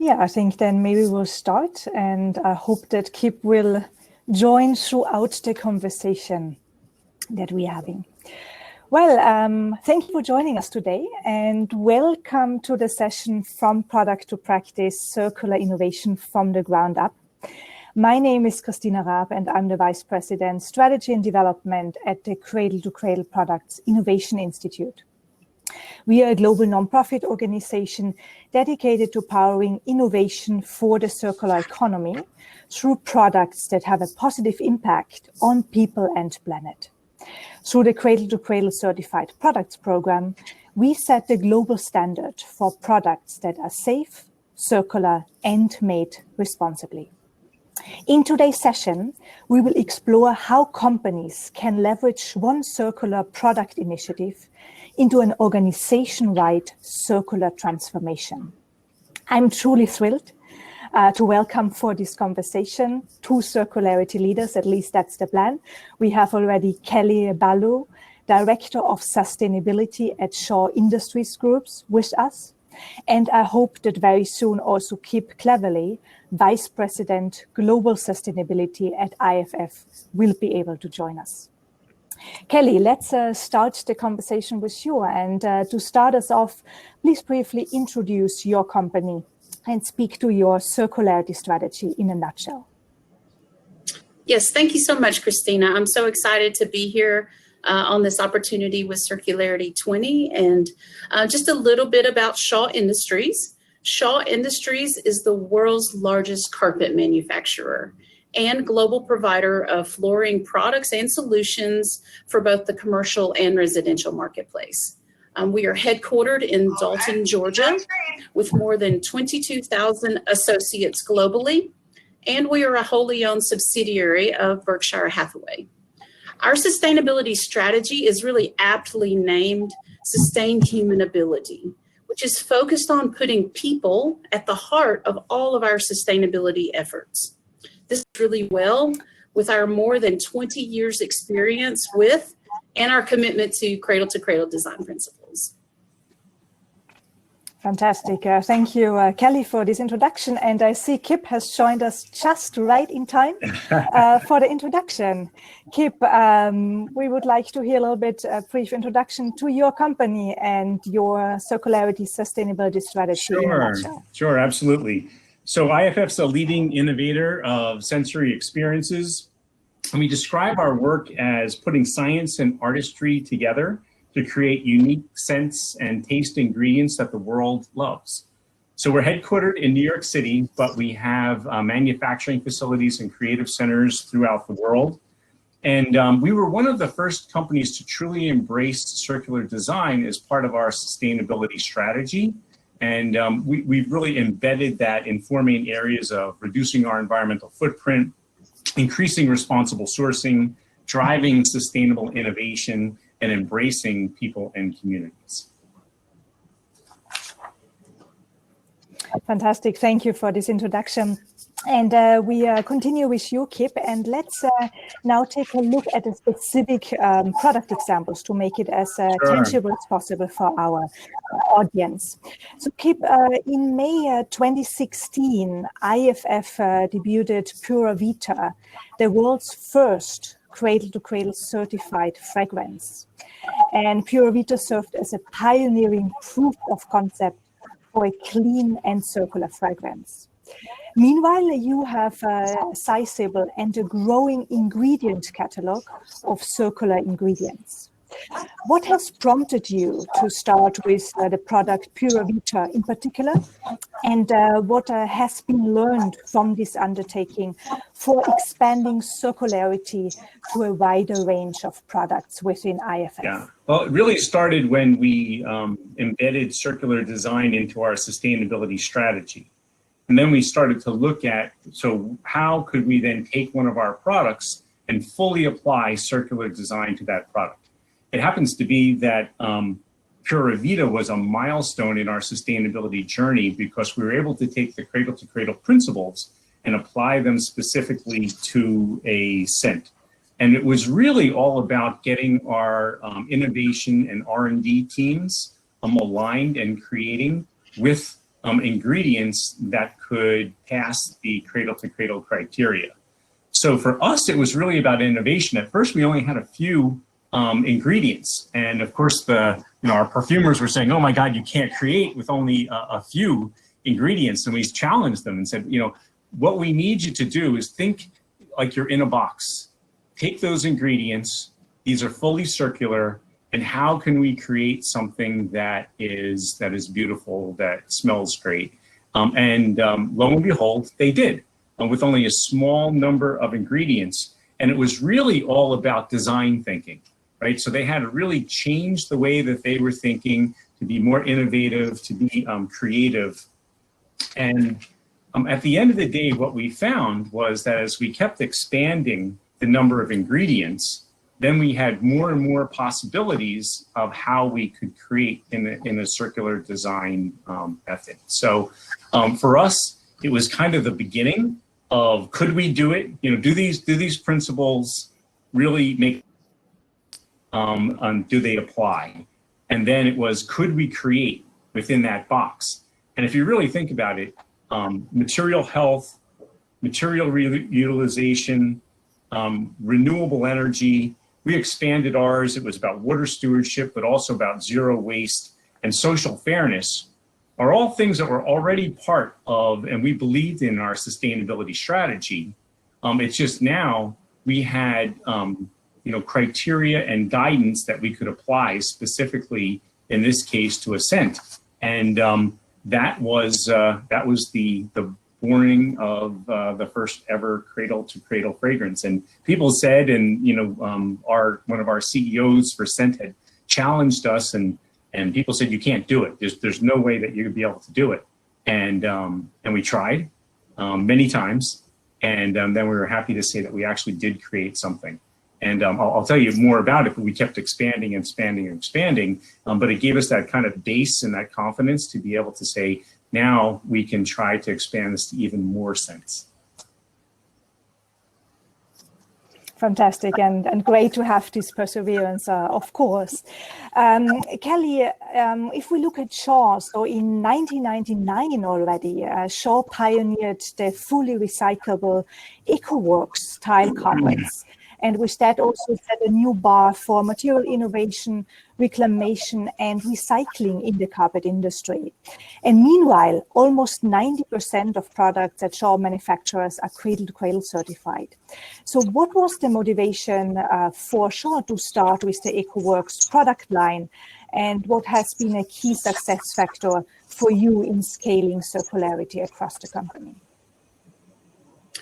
Yeah, I think then maybe we'll start, and I hope that Kip will join throughout the conversation that we're having. Well, thank you for joining us today, and welcome to the session From Product to Practice, Circular Innovation from the Ground Up. My name is Christina Raab, and I'm the Vice President, Strategy and Development at the Cradle to Cradle Products Innovation Institute. We are a global nonprofit organization dedicated to powering innovation for the circular economy through products that have a positive impact on people and planet. Through the Cradle to Cradle Certified Products Program, we set the global standard for products that are safe, circular, and made responsibly. In today's session, we will explore how companies can leverage one circular product initiative into an organization-wide circular transformation. I'm truly thrilled to welcome for this conversation two circularity leaders, at least that's the plan. We have already Kelly Ballew, Director of Sustainability at Shaw Industries Groups, with us. And I hope that very soon also Kip Cleverly, Vice President, Global Sustainability at IFF, will be able to join us. Kelly, let's start the conversation with you. And to start us off, please briefly introduce your company and speak to your circularity strategy in a nutshell. Yes, thank you so much, Christina. I'm so excited to be here on this opportunity with Circularity 20. And just a little bit about Shaw Industries. Shaw Industries is the world's largest carpet manufacturer and global provider of flooring products and solutions for both the commercial and residential marketplace. We are headquartered in Daunting, Georgia, with more than 22,000 associates globally, and we are a wholly owned subsidiary of Berkshire Hathaway. Our sustainability strategy is really aptly named Sustained Human Ability, which is focused on putting people at the heart of all of our sustainability efforts. This is really well with our more than 20 years experience with and our commitment to cradle design principles. Fantastic. Thank you, Kelly, for this introduction. And I see Kip has joined us just right in time for the introduction. Kip, we would like to hear a little bit a brief introduction to your company and your circularity sustainability strategy. Sure, absolutely. So IFF's a leading innovator of sensory experiences. And we describe our work as putting science and artistry together to create unique scents and taste ingredients that the world loves. So we're headquartered in New York City, but we have manufacturing facilities and creative centers throughout the world. And we were one of the first companies to truly embrace circular design as part of our sustainability strategy. And we've really embedded that in four main areas of reducing our environmental footprint, increasing responsible sourcing, driving sustainable innovation, and embracing people and communities. Fantastic. Thank you for this introduction. And we continue with you, Kip, and let's now take a look at the specific product examples to make it as tangible as possible for our audience. So, Kip, in May 2016, IFF debuted Pura Vita, the world's first cradle-to-cradle certified fragrance. And Pura Vita served as a pioneering proof of concept for a clean and circular fragrance. Meanwhile, you have a sizable and a growing ingredient catalog of circular ingredients. What has prompted you to start with the product Pura Vita in particular? And what has been learned from this undertaking for expanding circularity to a wider range of products within IFF? Yeah, well, it really started when we embedded circular design into our sustainability strategy. And then we started to look at, so how could we then take one of our products and fully apply circular design to that product? It happens to be that Pura Vita was a milestone in our sustainability journey because we were able to take the cradle-to-cradle principles and apply them specifically to a scent. And it was really all about getting our innovation and R&D teams aligned and creating with ingredients that could pass the cradle-to-cradle criteria. So for us, it was really about innovation. At first, we only had a few ingredients, and of course, our perfumers were saying, "Oh my God, you can't create with only a few ingredients." And we challenged them and said, what we need you to do is think like you're in a box. Take those ingredients; these are fully circular. And how can we create something that is beautiful, that smells great? Lo and behold, they did, with only a small number of ingredients. And it was really all about design thinking, right? So they had to really change the way that they were thinking to be more innovative, to be creative. And at the end of the day, what we found was that as we kept expanding the number of ingredients, then we had more and more possibilities of how we could create in a circular design method. So for us, it was kind of the beginning of, could we do it? Do these principles really make, do they apply? And then it was, could we create within that box? And if you really think about it, material health, material utilization, renewable energy. We expanded ours. It was about water stewardship, but also about zero waste and social fairness, are all things that were already part of, and we believed in, our sustainability strategy. It's just now we had, criteria and guidance that we could apply specifically, in this case, to Ascent. And that was the born of the first ever cradle-to-cradle fragrance. And people said, and one of our CEOs for Scent had challenged us, and people said, you can't do it. There's no way that you'd be able to do it. And we tried many times, and then we were happy to say that we actually did create something. And I'll tell you more about it, but we kept expanding and expanding and expanding. But it gave us that kind of base and that confidence to be able to say, now we can try to expand this to even more scents. Fantastic, and great to have this perseverance, of course. Kelly, if we look at Shaw, so in 1999 already, Shaw pioneered the fully recyclable Ecoworks tile carpets. And with that also set a new bar for material innovation, reclamation, and recycling in the carpet industry. And meanwhile, almost 90% of products at Shaw manufacturers are cradle-to-cradle certified. So what was the motivation for Shaw to start with the Ecoworks product line? And what has been a key success factor for you in scaling circularity across the company?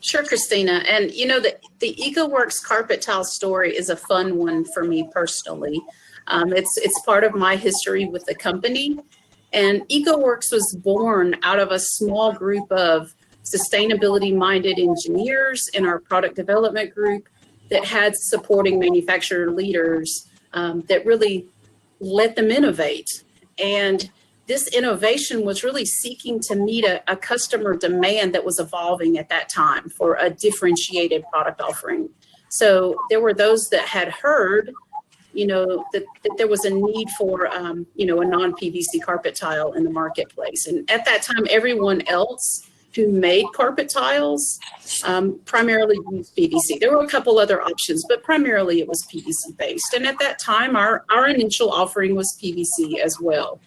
Sure, Christina. And the Ecoworks carpet tile story is a fun one for me personally. It's part of my history with the company. And Ecoworks was born out of a small group of sustainability-minded engineers in our product development group that had supporting manufacturer leaders that really let them innovate. And this innovation was really seeking to meet a customer demand that was evolving at that time for a differentiated product offering. So there were those that had heard, that there was a need for, a non-PVC carpet tile in the marketplace. And at that time, everyone else who made carpet tiles primarily used PVC. There were a couple other options, but primarily it was PVC based. And at that time, our initial offering was PVC as well.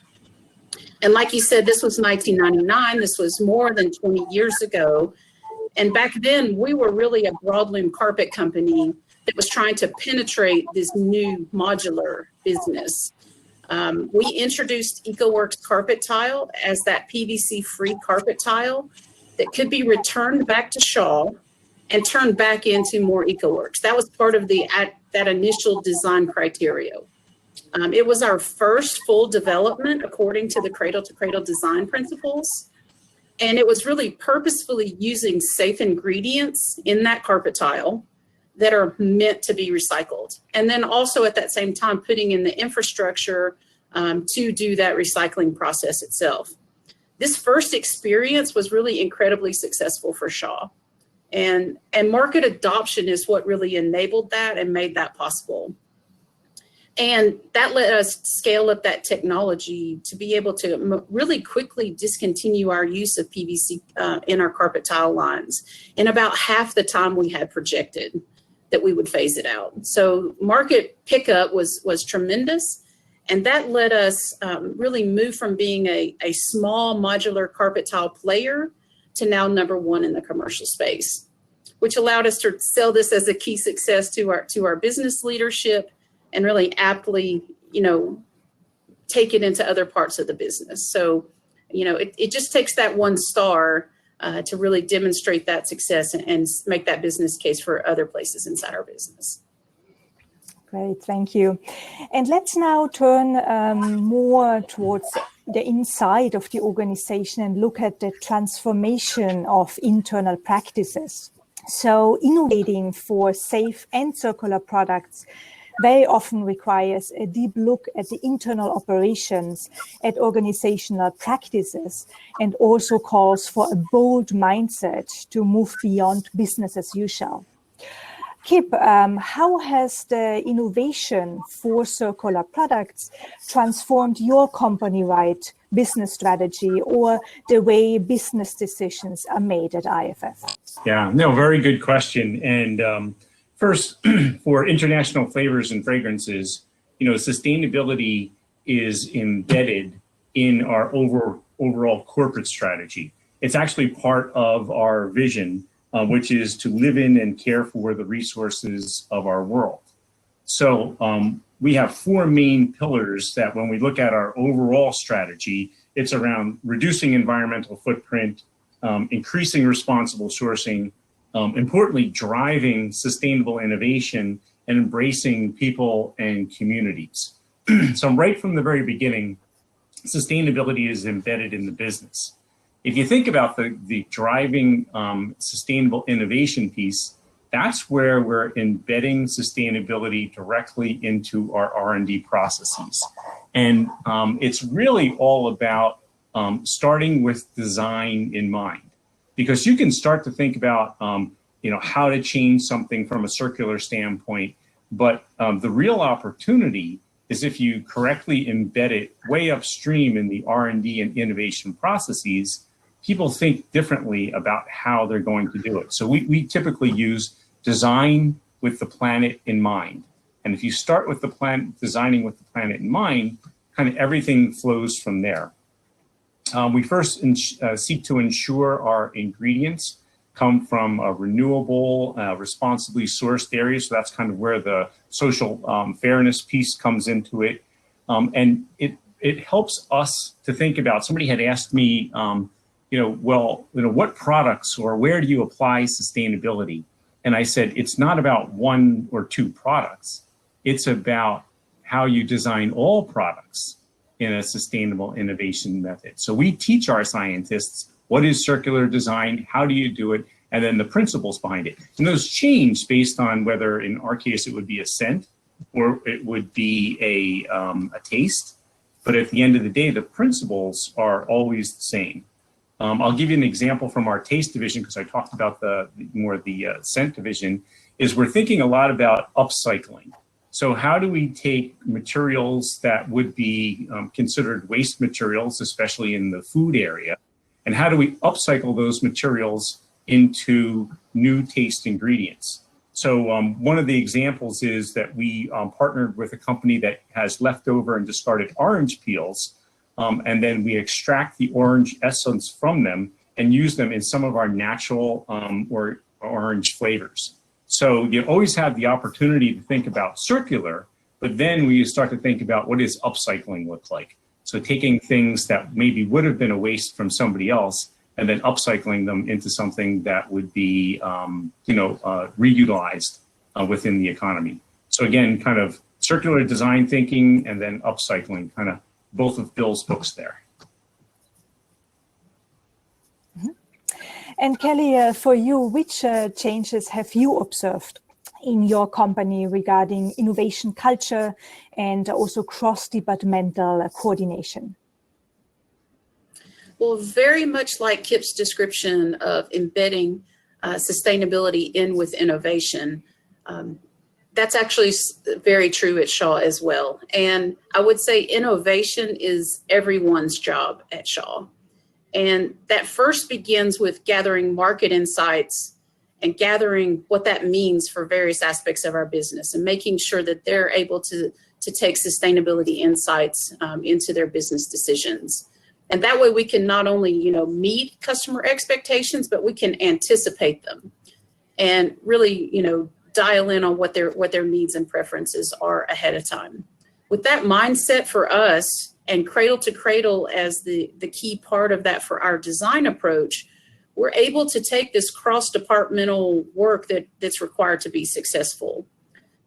And like you said, this was 1999. This was more than 20 years ago. And back then, we were really a broadloom carpet company that was trying to penetrate this new modular business. We introduced Ecoworks carpet tile as that PVC-free carpet tile that could be returned back to Shaw and turned back into more Ecoworks. That was part of that initial design criteria. It was our first full development according to the cradle-to-cradle design principles. And it was really purposefully using safe ingredients in that carpet tile that are meant to be recycled. And then also at that same time, putting in the infrastructure to do that recycling process itself. This first experience was really incredibly successful for Shaw. And market adoption is what really enabled that and made that possible. And that let us scale up that technology to be able to really quickly discontinue our use of PVC in our carpet tile lines in about half the time we had projected that we would phase it out. So market pickup was tremendous. And that let us really move from being a small modular carpet tile player to now #1 in the commercial space, which allowed us to sell this as a key success to our business leadership and really aptly, take it into other parts of the business. So, it just takes that one star to really demonstrate that success and make that business case for other places inside our business. Great, thank you. And let's now turn more towards the inside of the organization and look at the transformation of internal practices. So innovating for safe and circular products very often requires a deep look at the internal operations, at organizational practices, and also calls for a bold mindset to move beyond business as usual. Kip, how has the innovation for circular products transformed your company-wide business strategy or the way business decisions are made at IFF? Yeah, no, very good question. And first, for international flavors and fragrances, sustainability is embedded in our overall corporate strategy. It's actually part of our vision, which is to live in and care for the resources of our world. So we have 4 main pillars that when we look at our overall strategy, it's around reducing environmental footprint, increasing responsible sourcing, importantly, driving sustainable innovation and embracing people and communities. So right from the very beginning, sustainability is embedded in the business. If you think about the driving sustainable innovation piece, that's where we're embedding sustainability directly into our R&D processes. And it's really all about starting with design in mind, because you can start to think about how to change something from a circular standpoint, but the real opportunity is if you correctly embed it way upstream in the R&D and innovation processes, people think differently about how they're going to do it. So we typically use design with the planet in mind. And if you start with the planet, designing with the planet in mind, kind of everything flows from there. We first seek to ensure our ingredients come from a renewable, responsibly sourced area. So that's kind of where the social fairness piece comes into it. And it helps us to think about, somebody had asked me, what products or where do you apply sustainability? And I said, it's not about 1 or 2 products. It's about how you design all products in a sustainable innovation method. So we teach our scientists what is circular design, how do you do it, and then the principles behind it. And those change based on whether, in our case, it would be a scent or it would be a taste. But at the end of the day, the principles are always the same. I'll give you an example from our taste division, because I talked about the scent division, is we're thinking a lot about upcycling. So how do we take materials that would be considered waste materials, especially in the food area, and how do we upcycle those materials into new taste ingredients? So one of the examples is that we partnered with a company that has leftover and discarded orange peels, and then we extract the orange essence from them and use them in some of our natural or orange flavors. So you always have the opportunity to think about circular, but then we start to think about what does upcycling look like? So taking things that maybe would have been a waste from somebody else and then upcycling them into something that would be, reutilized within the economy. So again, kind of circular design thinking and then upcycling, kind of both of Bill's books there. And Kelly, for you, which changes have you observed in your company regarding innovation culture and also cross-departmental coordination? Well, very much like Kip's description of embedding sustainability in with innovation, That's actually very true at Shaw as well. And I would say innovation is everyone's job at Shaw. And that first begins with gathering market insights and gathering what that means for various aspects of our business and making sure that they're able to take sustainability insights into their business decisions. And that way we can not only, meet customer expectations, but we can anticipate them and really, dial in on what their needs and preferences are ahead of time. With that mindset for us and cradle to cradle as the key part of that for our design approach, we're able to take this cross-departmental work that's required to be successful.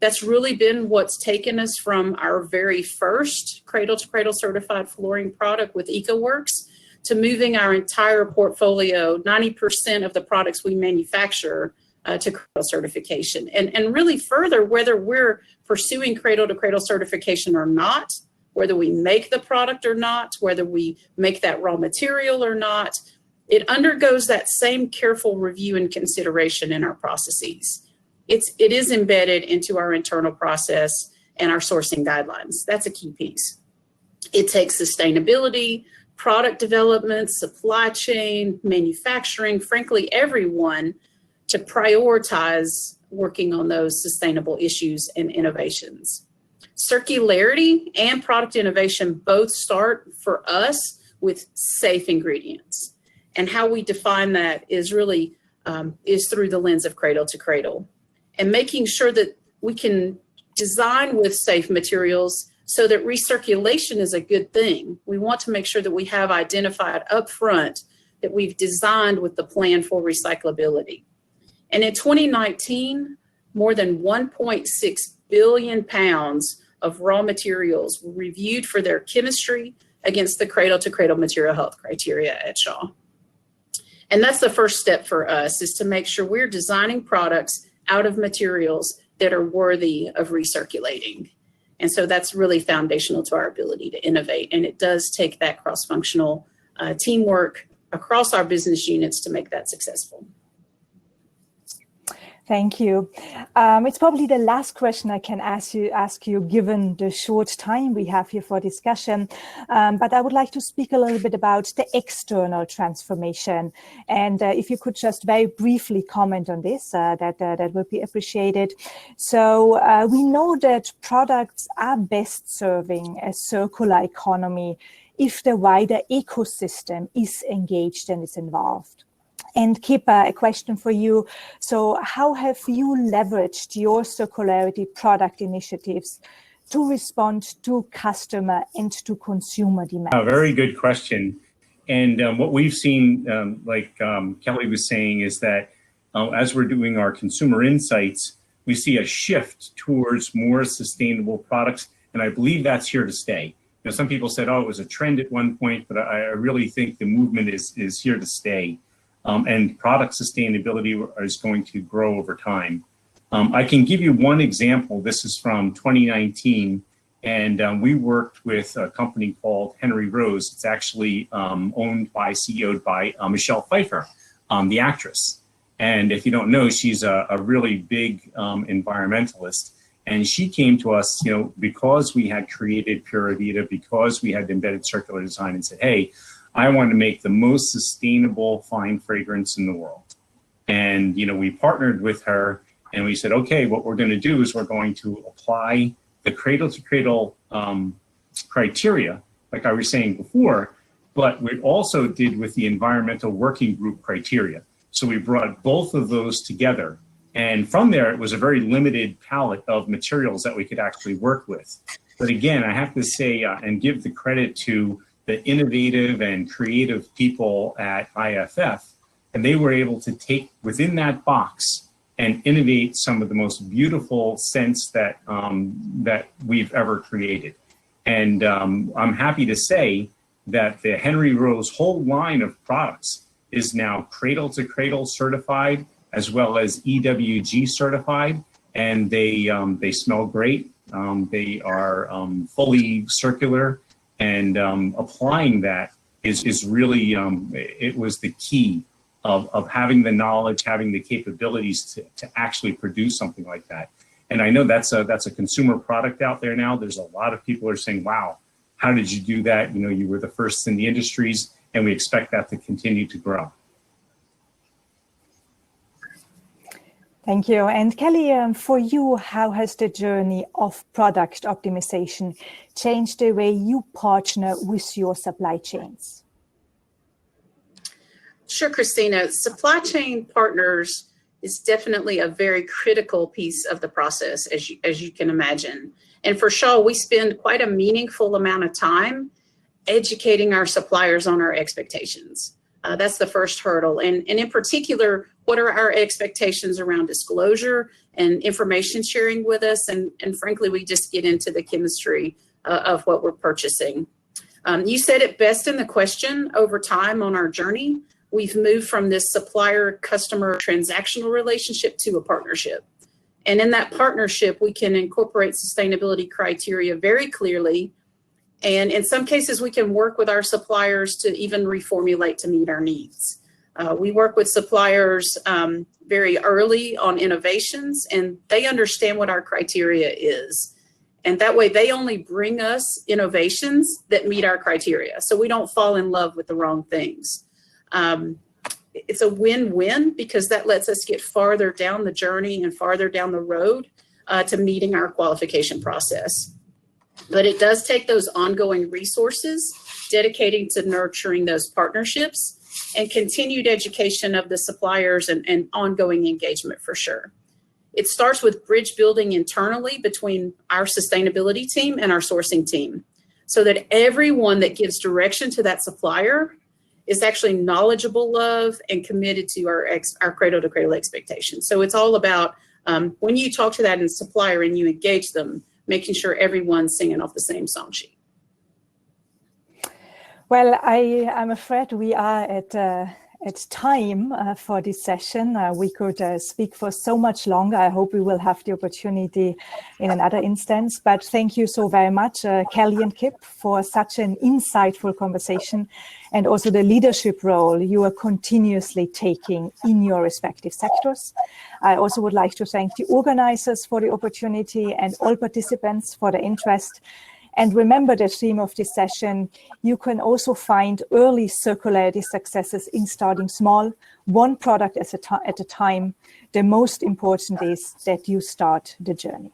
That's really been what's taken us from our very first cradle to cradle certified flooring product with Ecoworks to moving our entire portfolio, 90% of the products we manufacture, to cradle certification. And really further, whether we're pursuing cradle to cradle certification or not, whether we make the product or not, whether we make that raw material or not, it undergoes that same careful review and consideration in our processes. It is embedded into our internal process and our sourcing guidelines. That's a key piece. It takes sustainability, product development, supply chain, manufacturing, frankly, everyone to prioritize working on those sustainable issues and innovations. Circularity and product innovation both start for us with safe ingredients. And how we define that is really is through the lens of cradle to cradle and making sure that we can design with safe materials so that recirculation is a good thing. We want to make sure that we have identified upfront that we've designed with the plan for recyclability. And in 2019, more than 1.6 billion pounds of raw materials were reviewed for their chemistry against the cradle to cradle material health criteria at Shaw. And that's the first step for us, is to make sure we're designing products out of materials that are worthy of recirculating. And so that's really foundational to our ability to innovate. And it does take that cross-functional teamwork across our business units to make that successful. Thank you. It's probably the last question I can ask you, given the short time we have here for discussion. But I would like to speak a little bit about the external transformation. And if you could just very briefly comment on this, that would be appreciated. So we know that products are best serving a circular economy if the wider ecosystem is engaged and is involved. And Kip, a question for you. So how have you leveraged your circularity product initiatives to respond to customer and to consumer demand? A very good question. And what we've seen, like Kelly was saying, is that as we're doing our consumer insights, we see a shift towards more sustainable products. And I believe that's here to stay. Some people said, oh, it was a trend at one point, but I really think the movement is here to stay. And product sustainability is going to grow over time. I can give you one example. This is from 2019, and we worked with a company called Henry Rose. It's actually owned by, CEO'd by Michelle Pfeiffer, the actress. And if you don't know, she's a really big environmentalist. And she came to us, because we had created Pura Vida, because we had embedded circular design, and said, hey, I want to make the most sustainable fine fragrance in the world. And, we partnered with her and we said, okay, what we're going to do is we're going to apply the cradle to cradle criteria, like I was saying before, but we also did with the environmental working group criteria. So we brought both of those together. And from there, it was a very limited palette of materials that we could actually work with. But again, I have to say and give the credit to the innovative and creative people at IFF, and they were able to take within that box and innovate some of the most beautiful scents that that we've ever created. And I'm happy to say that the Henry Rose whole line of products is now cradle to cradle certified, as well as EWG certified, and they smell great. They are fully circular. And applying that is really, it was the key of having the knowledge, having the capabilities to actually produce something like that. And I know that's a consumer product out there now. There's a lot of people who are saying, wow, how did you do that? You know, you were the first in the industries, and we expect that to continue to grow. Thank you. And Kelly, for you, how has the journey of product optimization changed the way you partner with your supply chains? Sure, Christina. Supply chain partners is definitely a very critical piece of the process, as you can imagine. And for Shaw, we spend quite a meaningful amount of time educating our suppliers on our expectations. That's the first hurdle. And in particular, what are our expectations around disclosure and information sharing with us? And frankly, we just get into the chemistry of what we're purchasing. You said it best in the question. Over time on our journey, we've moved from this supplier-customer transactional relationship to a partnership. And in that partnership, we can incorporate sustainability criteria very clearly. And in some cases, we can work with our suppliers to even reformulate to meet our needs. We work with suppliers very early on innovations, and they understand what our criteria is. And that way, they only bring us innovations that meet our criteria, so we don't fall in love with the wrong things. It's a win-win because that lets us get farther down the journey and farther down the road to meeting our qualification process. But it does take those ongoing resources, dedicating to nurturing those partnerships and continued education of the suppliers and ongoing engagement for sure. It starts with bridge building internally between our sustainability team and our sourcing team so that everyone that gives direction to that supplier is actually knowledgeable of and committed to our cradle to cradle expectations. So it's all about when you talk to that supplier and you engage them, making sure everyone's singing off the same song sheet. Well, I'm afraid we are at time for this session. We could speak for so much longer. I hope we will have the opportunity in another instance. But thank you so very much, Kelly and Kip, for such an insightful conversation and also the leadership role you are continuously taking in your respective sectors. I also would like to thank the organizers for the opportunity and all participants for their interest. And remember the theme of this session, you can also find early circularity successes in starting small, one product at a time. The most important is that you start the journey.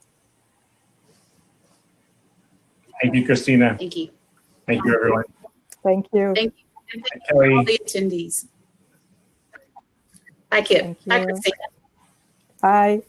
Thank you, Christina. Thank you. Thank you, everyone. Thank you. Thank you. And thank you for all the attendees. Bye, Kip. Bye, Christina. Bye.